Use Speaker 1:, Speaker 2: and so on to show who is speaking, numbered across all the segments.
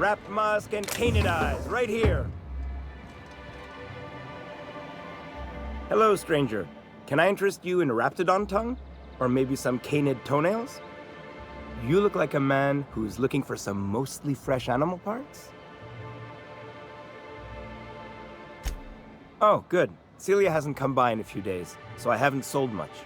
Speaker 1: Wrapped musk and canid eyes, right here. Hello, stranger. Can I interest you in a raptidon tongue? Or maybe some canid toenails? You look like a man who's looking for some mostly fresh animal parts? Oh, good. Celia hasn't come by in a few days, so I haven't sold much.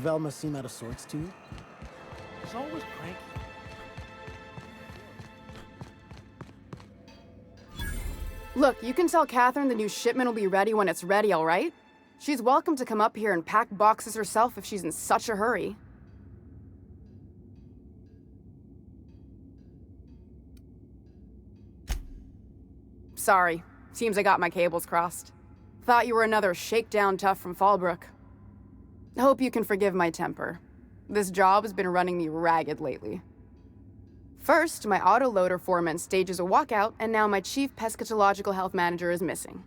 Speaker 2: Velma seem out of sorts to you?
Speaker 3: He's always cranky.
Speaker 4: Look, you can tell Catherine the new shipment will be ready when it's ready, all right? She's welcome to come up here and pack boxes herself if she's in such a hurry. Sorry. Seems I got my cables crossed. Thought you were another shakedown tough from Fallbrook. Hope you can forgive my temper. This job has been running me ragged lately. First, my autoloader foreman stages a walkout, and now my chief pescatological health manager is missing.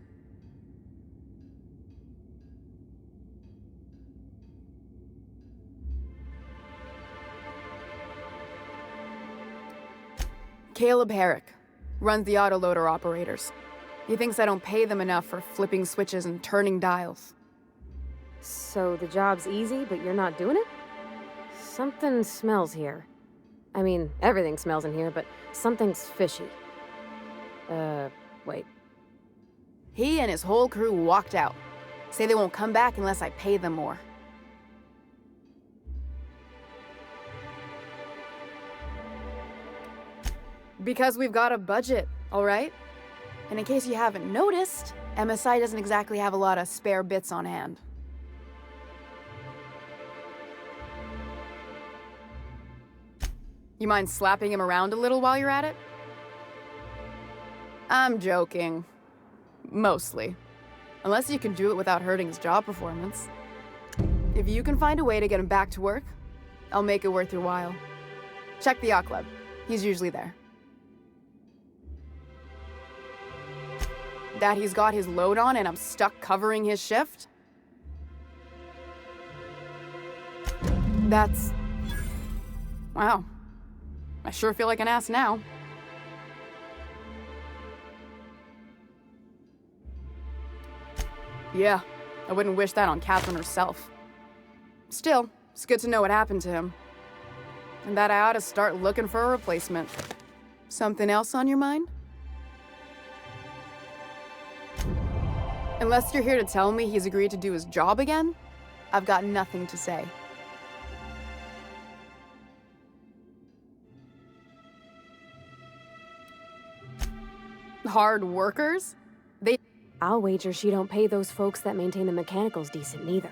Speaker 4: Caleb Herrick runs the autoloader operators. He thinks I don't pay them enough for flipping switches and turning dials.
Speaker 5: So the job's easy, but you're not doing it? Something smells here. I mean, everything smells in here, but something's fishy. Wait.
Speaker 4: He and his whole crew walked out. Say they won't come back unless I pay them more. Because we've got a budget, all right? And in case you haven't noticed, MSI doesn't exactly have a lot of spare bits on hand. You mind slapping him around a little while you're at it? I'm joking. Mostly. Unless you can do it without hurting his job performance. If you can find a way to get him back to work, I'll make it worth your while. Check the yacht club. He's usually there. That he's got his load on and I'm stuck covering his shift? That's... wow. I sure feel like an ass now. Yeah, I wouldn't wish that on Catherine herself. Still, it's good to know what happened to him. And that I ought to start looking for a replacement. Something else on your mind? Unless you're here to tell me he's agreed to do his job again, I've got nothing to say. Hard workers?
Speaker 5: I'll wager she don't pay those folks that maintain the mechanicals decent neither.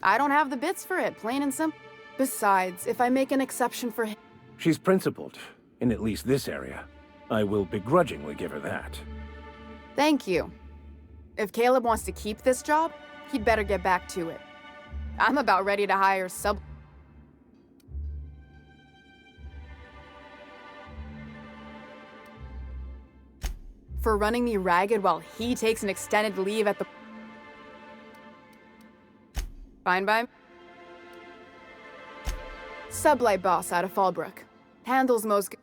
Speaker 4: I don't have the bits for it, plain and simple. Besides, if I make an exception for him...
Speaker 3: She's principled, in at least this area. I will begrudgingly give her that.
Speaker 4: Thank you. If Caleb wants to keep this job, He'd better get back to it. I'm about ready to hire for running me ragged while he takes an extended leave at the... Fine by? Sublight boss out of Fallbrook. Handles most...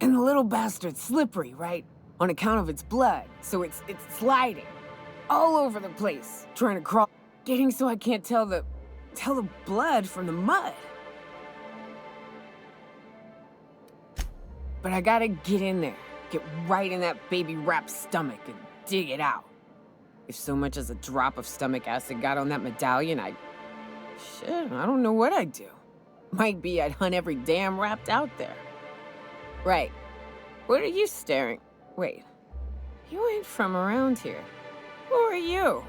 Speaker 2: And the little bastard's slippery, right? On account of its blood, so it's sliding. All over the place, trying to crawl. Getting so I can't tell the blood from the mud. But I gotta get in there, get right in that baby rap's stomach and dig it out. If so much as a drop of stomach acid got on that medallion, shit, I don't know what I'd do. Might be I'd hunt every damn rapt out there. Right. What are you staring? Wait. You ain't from around here. Who are you?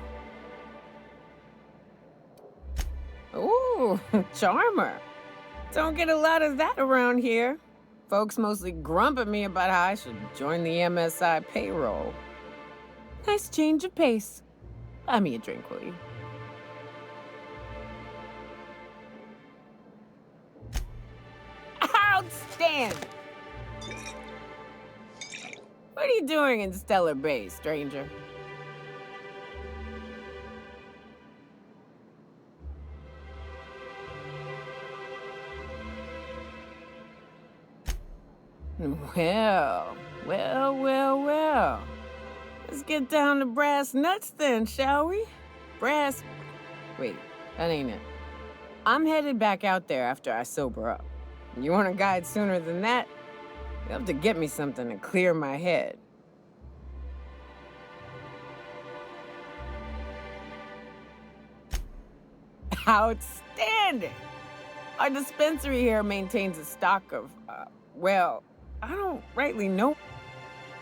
Speaker 2: Ooh, charmer. Don't get a lot of that around here. Folks mostly grump at me about how I should join the MSI payroll. Nice change of pace. Buy me a drink, will you? Outstanding! What are you doing in Stellar Bay, stranger? Well. Let's get down to brass nuts then, shall we? Wait, that ain't it. I'm headed back out there after I sober up. You want a guide sooner than that? You'll have to get me something to clear my head. Outstanding! Our dispensary here maintains a stock of, I don't rightly know.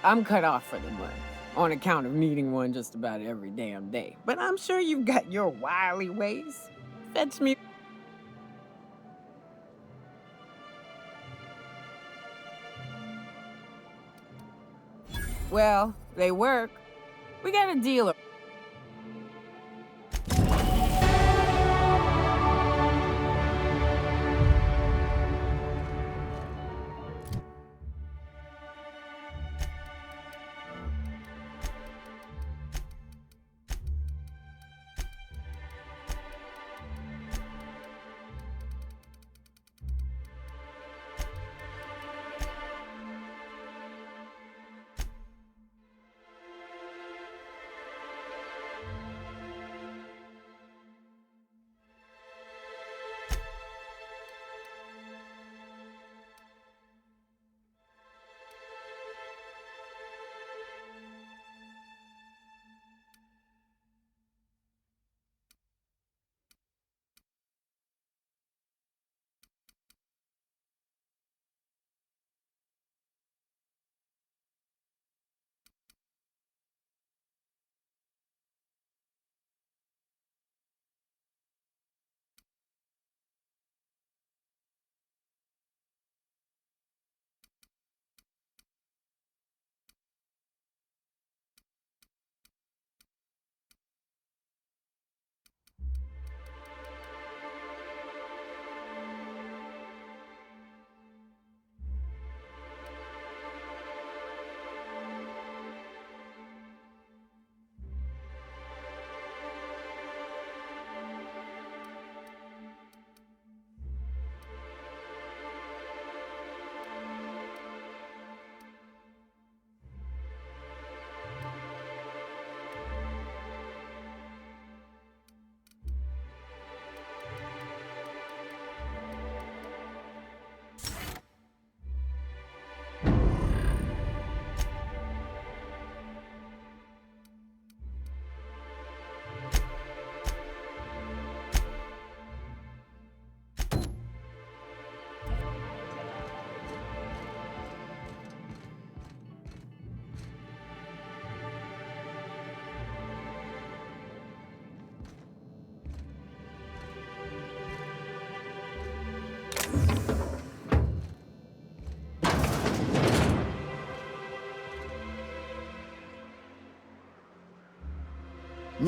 Speaker 2: I'm cut off for the month, on account of needing one just about every damn day. But I'm sure you've got your wily ways. Fetch me. Well, they work. We got a deal.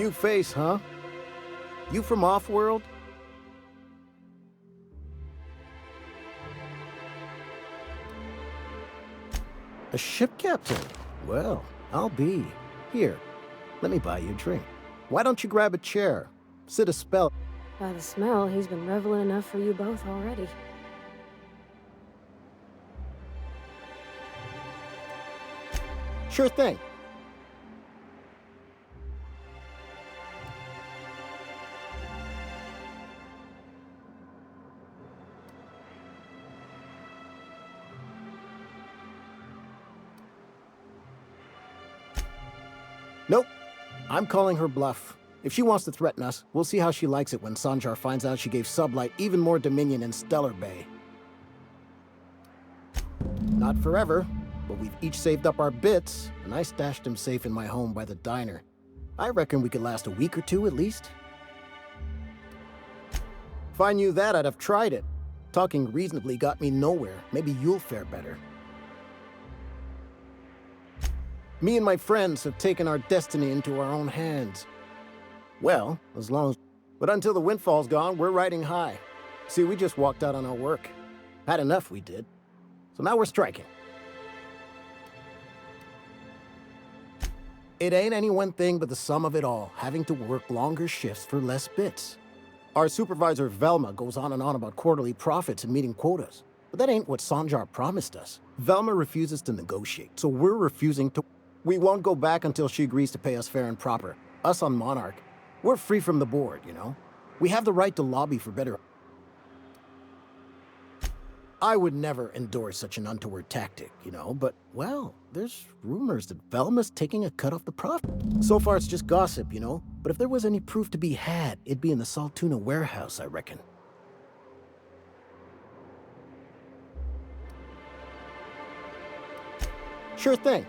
Speaker 6: New face, huh? You from off-world? A ship captain? Well, I'll be. Here, let me buy you a drink. Why don't you grab a chair? Sit a spell.
Speaker 5: By the smell, he's been reveling enough for you both already.
Speaker 6: Sure thing. Nope. I'm calling her bluff. If she wants to threaten us, we'll see how she likes it when Sanjar finds out she gave Sublight even more dominion in Stellar Bay. Not forever, but we've each saved up our bits, and I stashed them safe in my home by the diner. I reckon we could last a week or two at least. If I knew that, I'd have tried it. Talking reasonably got me nowhere. Maybe you'll fare better. Me and my friends have taken our destiny into our own hands. Well, as long as... But until the windfall's gone, we're riding high. See, we just walked out on our work. Had enough, we did. So now we're striking. It ain't any one thing but the sum of it all, having to work longer shifts for less bits. Our supervisor Velma goes on and on about quarterly profits and meeting quotas. But that ain't what Sanjar promised us. Velma refuses to negotiate, so we're refusing to... We won't go back until she agrees to pay us fair and proper. Us on Monarch. We're free from the board, you know? We have the right to lobby for better... I would never endorse such an untoward tactic, you know, but, well, there's rumors that Velma's taking a cut off the profit. So far it's just gossip, you know, but if there was any proof to be had, it'd be in the Saltuna warehouse, I reckon. Sure thing.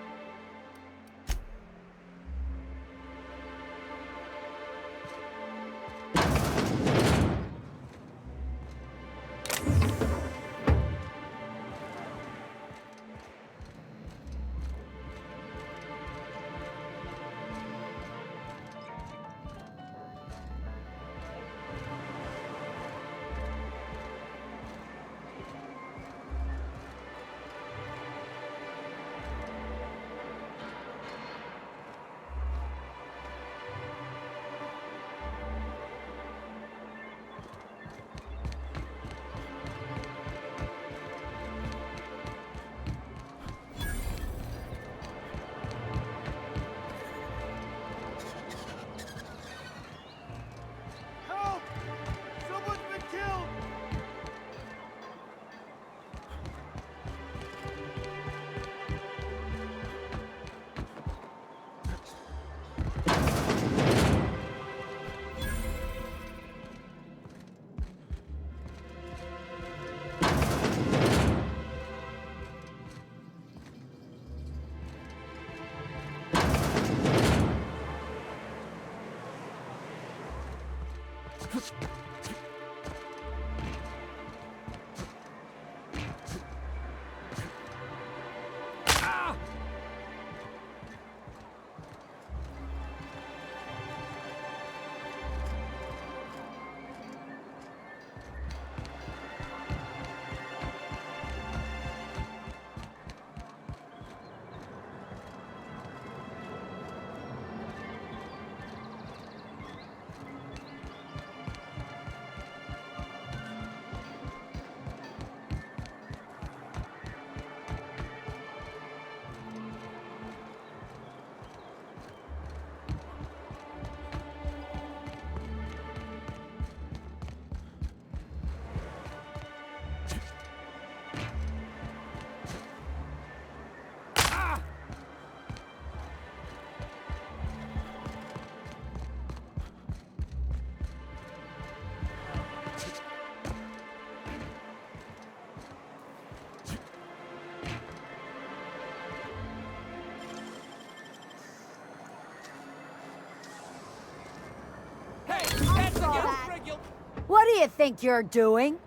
Speaker 7: What do you think you're doing?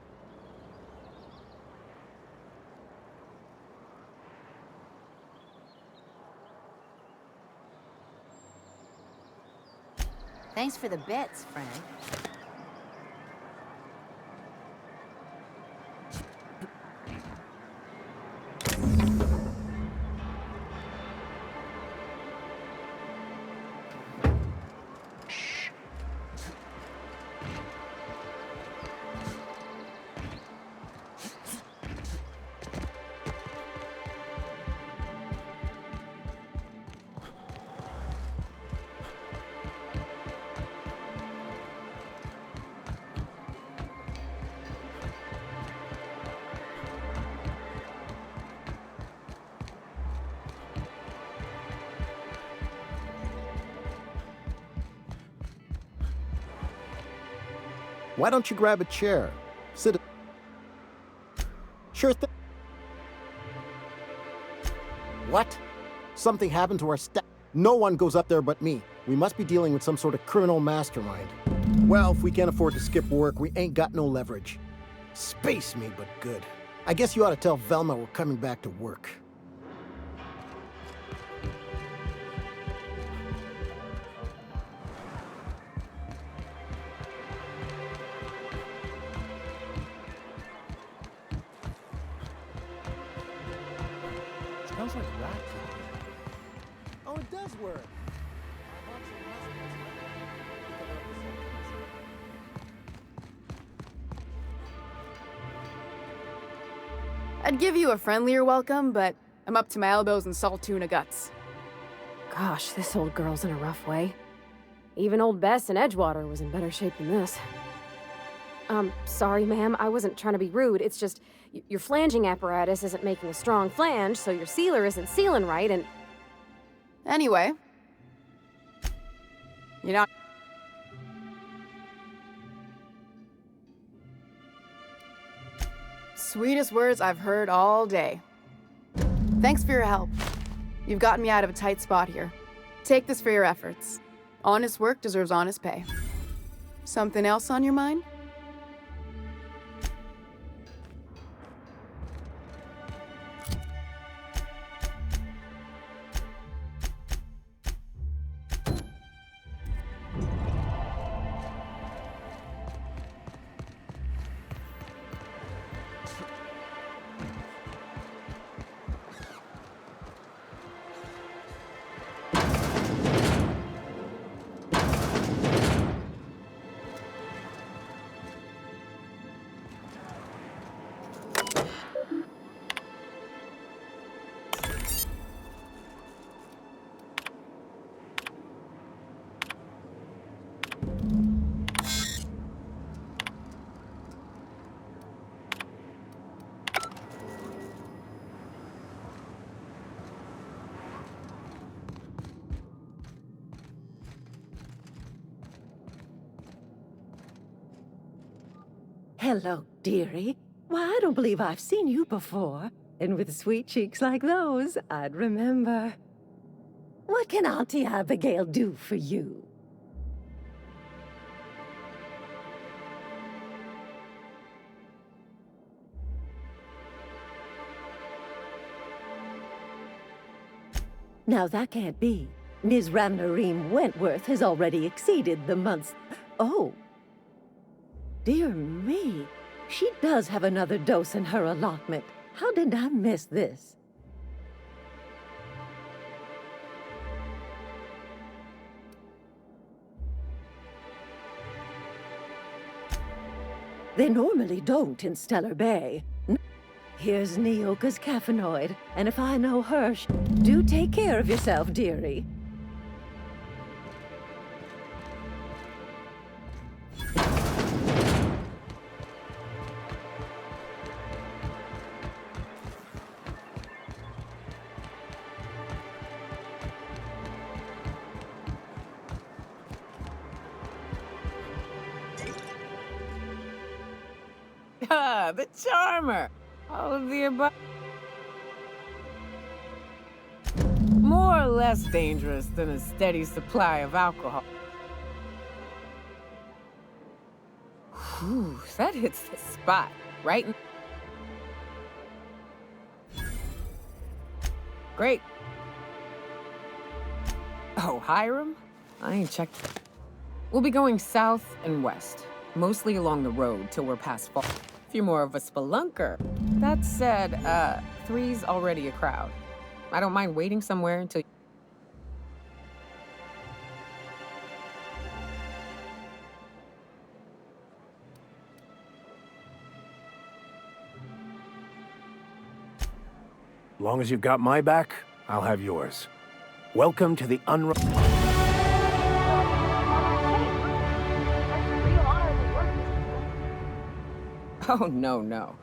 Speaker 7: Thanks for the bits, Frank.
Speaker 6: Why don't you grab a chair? Sit. Sure thing. What? Something happened to our staff. No one goes up there but me. We must be dealing with some sort of criminal mastermind. Well, if we can't afford to skip work, we ain't got no leverage. Space me, but good. I guess you ought to tell Velma we're coming back to work.
Speaker 3: Smells like rat food.
Speaker 6: Oh, it does work.
Speaker 4: I'd give you a friendlier welcome, but I'm up to my elbows in salt tuna guts.
Speaker 5: Gosh, this old girl's in a rough way. Even old Bess in Edgewater was in better shape than this. Sorry, ma'am. I wasn't trying to be rude. It's just your flanging apparatus isn't making a strong flange, so your sealer isn't sealing right, and...
Speaker 4: Anyway. You know... Sweetest words I've heard all day. Thanks for your help. You've gotten me out of a tight spot here. Take this for your efforts. Honest work deserves honest pay. Something else on your mind?
Speaker 8: Hello, dearie. Why, I don't believe I've seen you before. And with sweet cheeks like those, I'd remember. What can Auntie Abigail do for you? Now that can't be. Ms. Ramnareem Wentworth has already exceeded the month's... Oh. Dear me. She does have another dose in her allotment. How did I miss this? They normally don't in Stellar Bay. Here's Neoka's caffeinoid, and if I know her, do take care of yourself, dearie.
Speaker 2: Ah, the charmer. All of the above. More or less dangerous than a steady supply of alcohol. Whew, that hits the spot, right? Great. Oh, Hiram? I ain't checked. We'll be going south and west, mostly along the road till we're past fall. If you're more of a spelunker. That said, 3's already a crowd. I don't mind waiting somewhere until...
Speaker 3: Long as you've got my back, I'll have yours. Welcome to the
Speaker 2: Oh, no, no.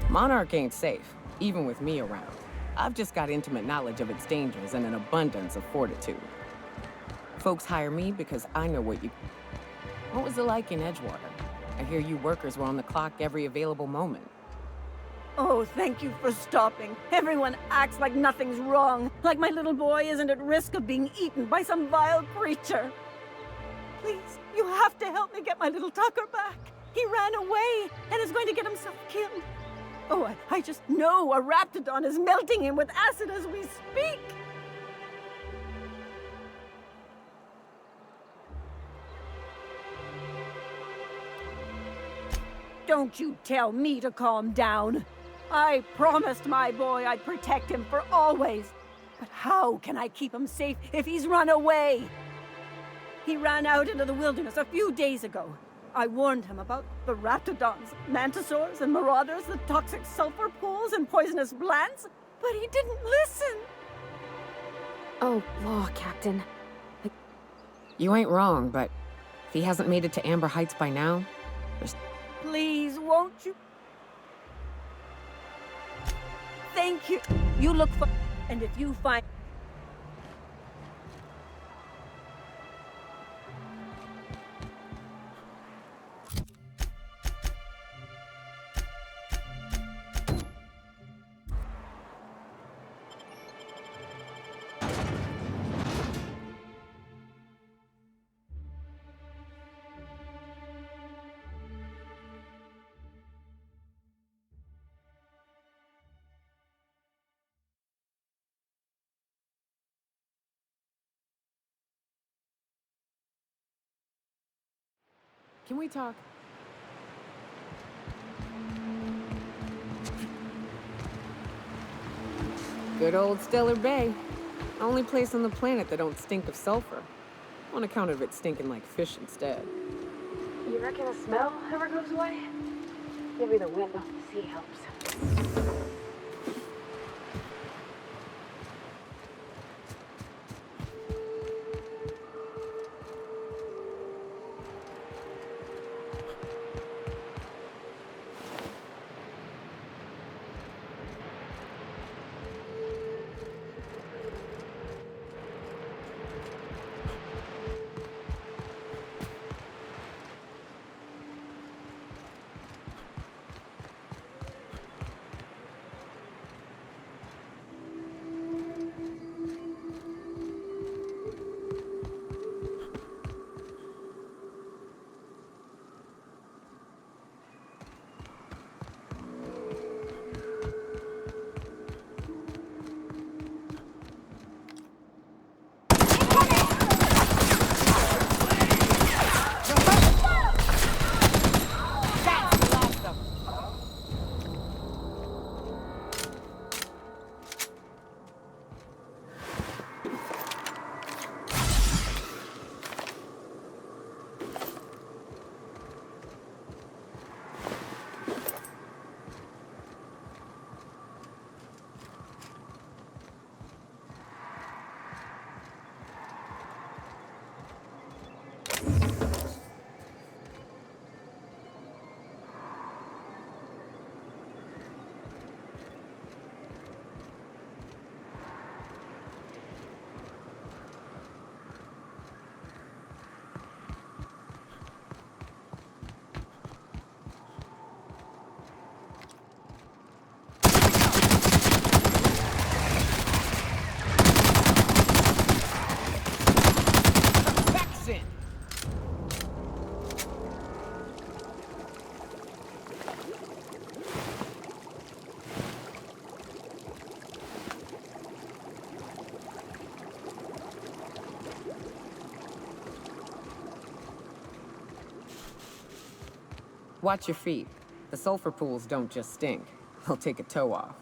Speaker 2: Monarch ain't safe, even with me around. I've just got intimate knowledge of its dangers and an abundance of fortitude. Folks hire me because I know what you... What was it like in Edgewater? I hear you workers were on the clock every available moment.
Speaker 9: Oh, thank you for stopping. Everyone acts like nothing's wrong, like my little boy isn't at risk of being eaten by some vile creature. Please, you have to help me get my little Tucker back. He ran away and is going to get himself killed. Oh, I just know a raptidon is melting him with acid as we speak. Don't you tell me to calm down. I promised my boy I'd protect him for always. But how can I keep him safe if he's run away? He ran out into the wilderness a few days ago. I warned him about the raptidons, mantisaurs, and marauders, the toxic sulfur pools, and poisonous plants, but he didn't listen.
Speaker 5: Oh, law, Captain.
Speaker 2: You ain't wrong, but if he hasn't made it to Amber Heights by now, there's...
Speaker 9: Please, won't you? Thank you. You look for... And if you find...
Speaker 2: Can we talk? Good old Stellar Bay. Only place on the planet that don't stink of sulfur. On account of it stinking like fish instead.
Speaker 5: You reckon the smell ever goes away? Maybe the wind off the sea helps.
Speaker 2: Watch your feet. The sulfur pools don't just stink. They'll take a toe off.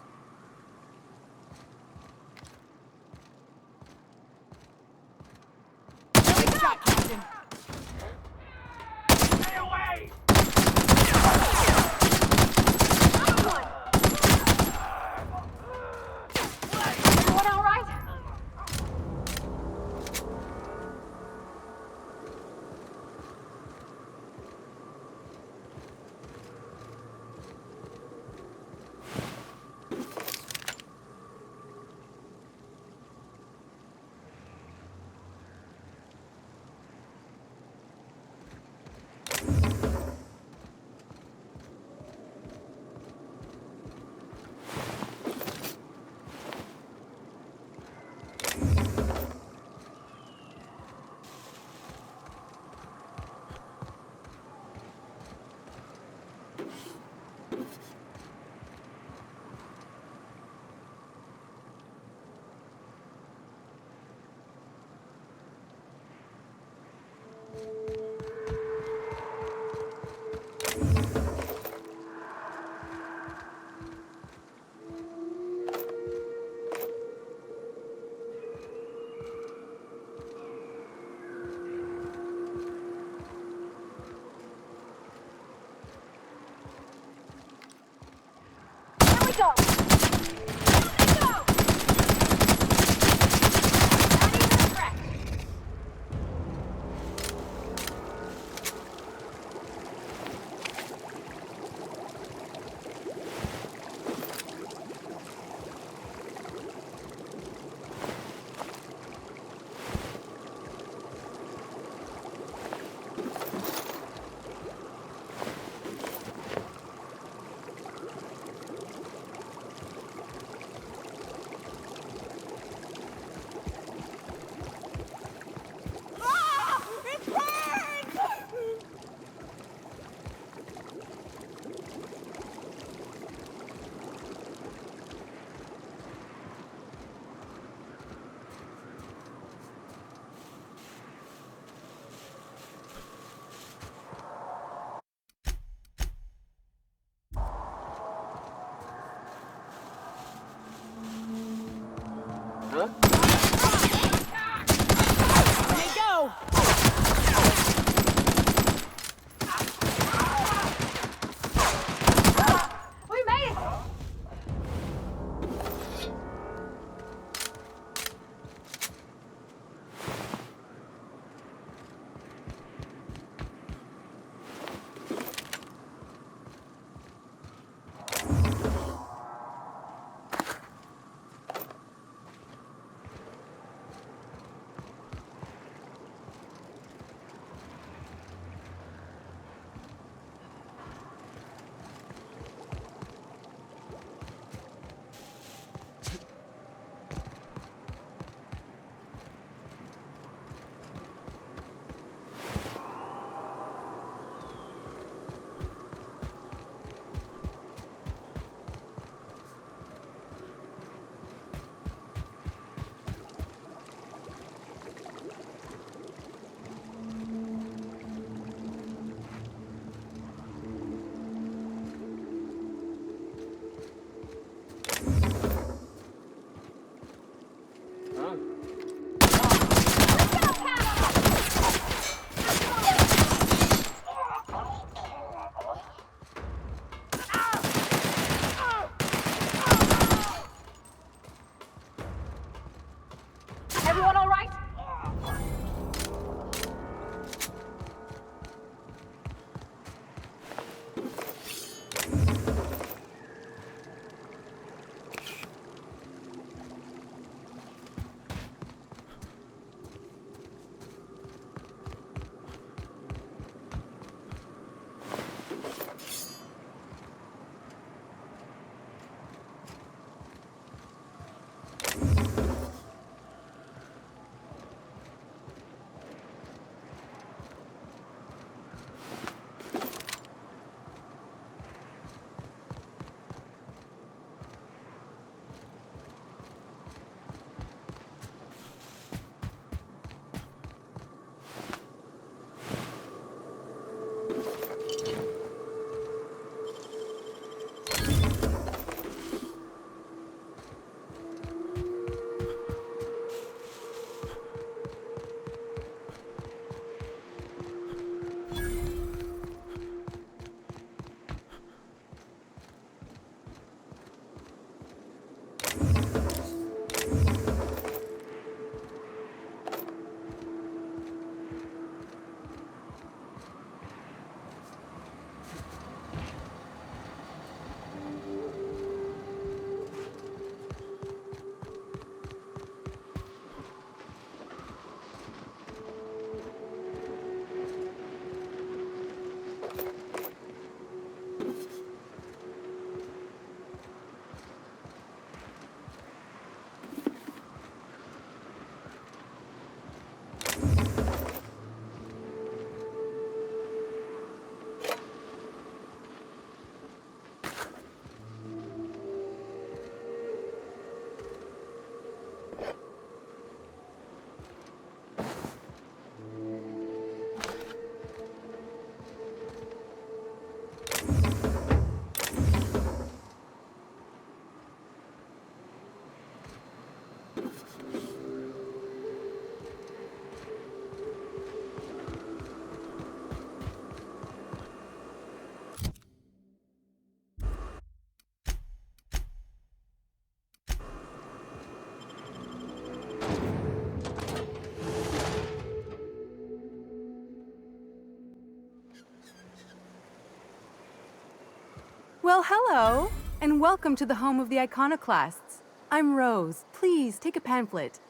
Speaker 4: Well, hello, and welcome to the home of the iconoclasts. I'm Rose. Please take a pamphlet.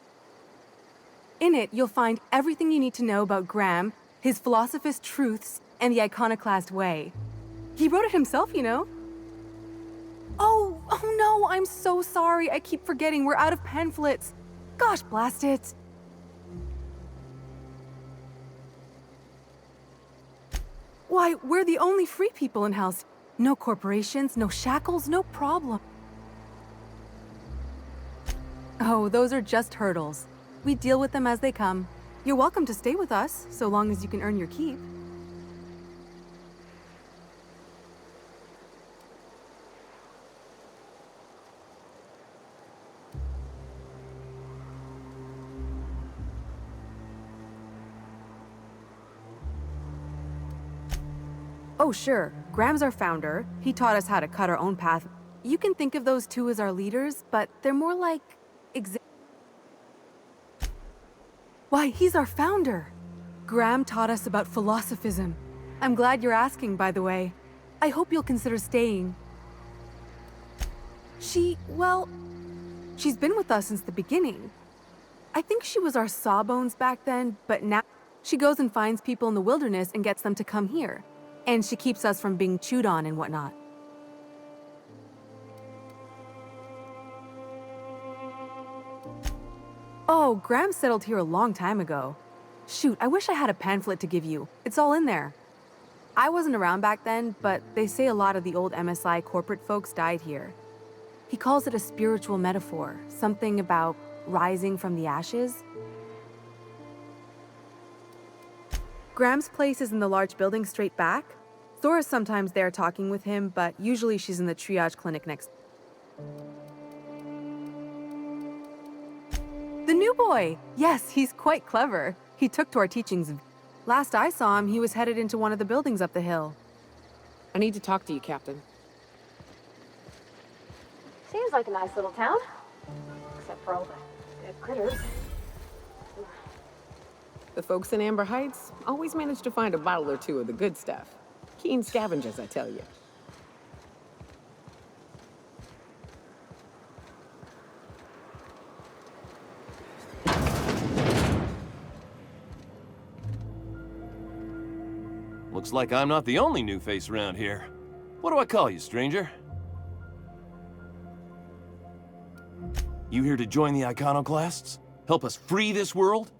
Speaker 4: In it, you'll find everything you need to know about Graham, his philosophist truths, and the iconoclast way. He wrote it himself, you know. Oh no, I'm so sorry. I keep forgetting we're out of pamphlets. Gosh, blast it. Why, we're the only free people in House. No corporations, no shackles, no problem. Oh, those are just hurdles. We deal with them as they come. You're welcome to stay with us, so long as you can earn your keep. Oh, sure. Graham's our founder. He taught us how to cut our own path. You can think of those two as our leaders, but they're more like... Why, he's our founder. Graham taught us about philosophism. I'm glad you're asking, by the way. I hope you'll consider staying. Well, she's been with us since the beginning. I think she was our sawbones back then, but now she goes and finds people in the wilderness and gets them to come here. And she keeps us from being chewed on and whatnot. Oh, Graham settled here a long time ago. Shoot, I wish I had a pamphlet to give you. It's all in there. I wasn't around back then, but they say a lot of the old MSI corporate folks died here. He calls it a spiritual metaphor, something about rising from the ashes. Graham's place is in the large building straight back. Zora's sometimes there talking with him, but usually she's in the triage clinic next. The new boy! Yes, he's quite clever. He took to our teachings. Last I saw him, he was headed into one of the buildings up the hill.
Speaker 2: I need to talk to you, Captain.
Speaker 5: Seems like a nice little town. Except for all the dead critters.
Speaker 2: The folks in Amber Heights always manage to find a bottle or two of the good stuff. Keen scavengers, I tell you.
Speaker 10: Looks like I'm not the only new face around here. What do I call you, stranger? You here to join the iconoclasts? Help us free this world?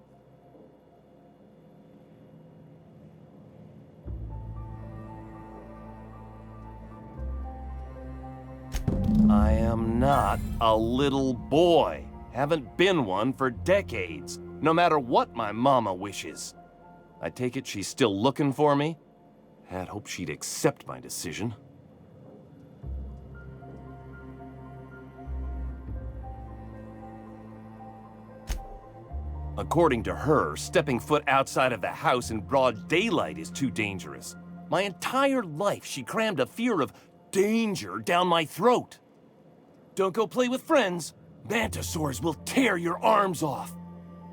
Speaker 10: I am not a little boy. Haven't been one for decades, no matter what my mama wishes. I take it she's still looking for me? Had hoped she'd accept my decision. According to her, stepping foot outside of the house in broad daylight is too dangerous. My entire life, she crammed a fear of danger down my throat. Don't go play with friends. Mantisaurs will tear your arms off.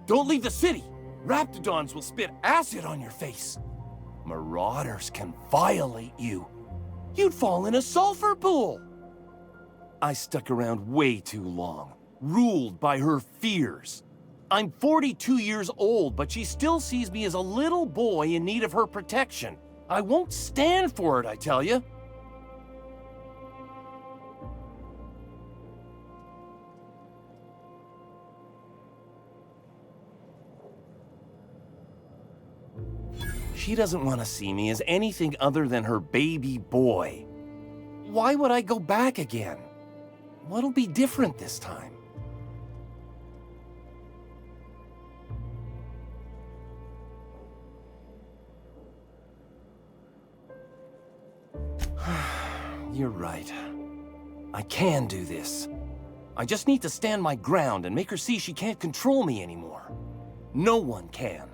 Speaker 10: Don't leave the city. Raptidons will spit acid on your face. Marauders can violate you. You'd fall in a sulfur pool. I stuck around way too long, ruled by her fears. I'm 42 years old, but she still sees me as a little boy in need of her protection. I won't stand for it, I tell you. She doesn't want to see me as anything other than her baby boy. Why would I go back again? What'll be different this time? You're right. I can do this. I just need to stand my ground and make her see she can't control me anymore. No one can.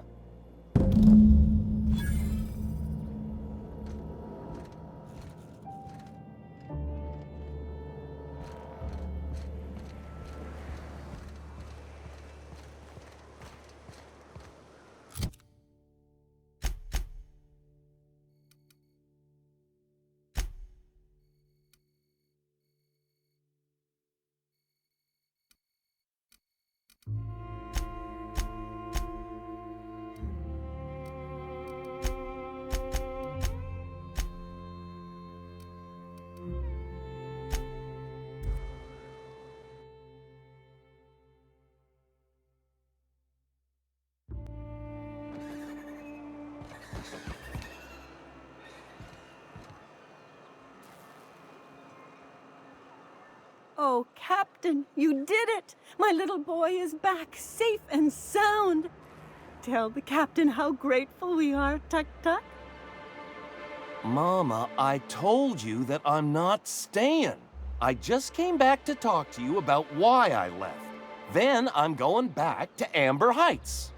Speaker 9: Oh, Captain, you did it! My little boy is back, safe and sound. Tell the captain how grateful we are, Tuk Tuk.
Speaker 10: Mama, I told you that I'm not staying. I just came back to talk to you about why I left. Then I'm going back to Amber Heights.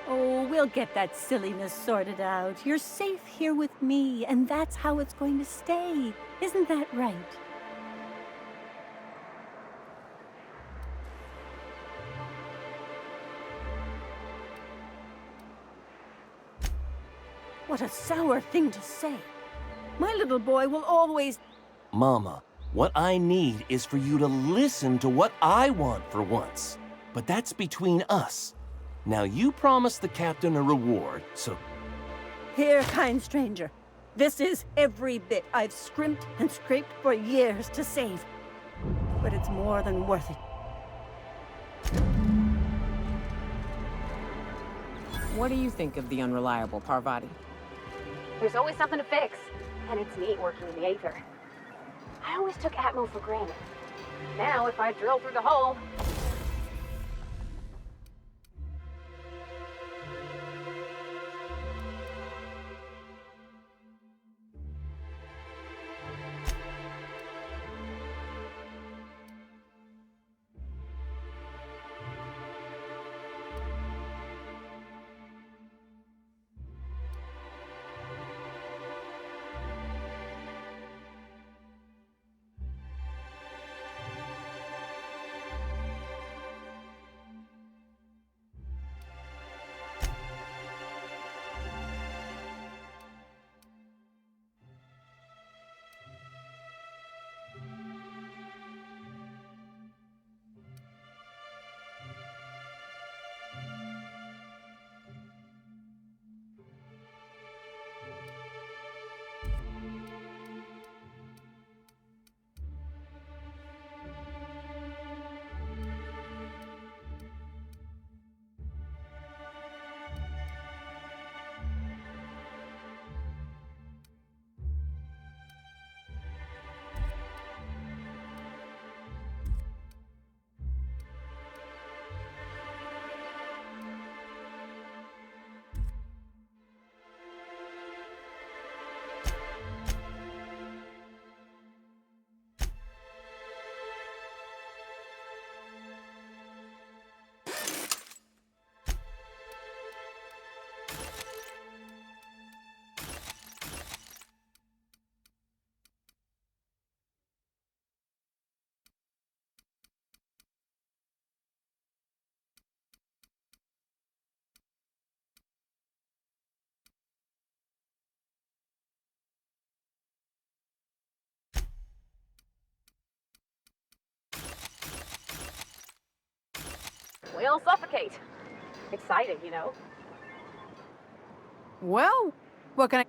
Speaker 9: Oh, we'll get that silliness sorted out. You're safe here with me, and that's how it's going to stay. Isn't that right? What a sour thing to say. My little boy will always...
Speaker 10: Mama, what I need is for you to listen to what I want for once. But that's between us. Now you promised the captain a reward, so...
Speaker 9: Here, kind stranger. This is every bit I've scrimped and scraped for years to save. But it's more than worth it.
Speaker 2: What do you think of the unreliable Parvati?
Speaker 5: There's always something to fix, and it's neat working in the Aether. I always took Atmo for granted. Now, if I drill through the hole... We'll suffocate. Exciting, you know.
Speaker 4: Well, what can I...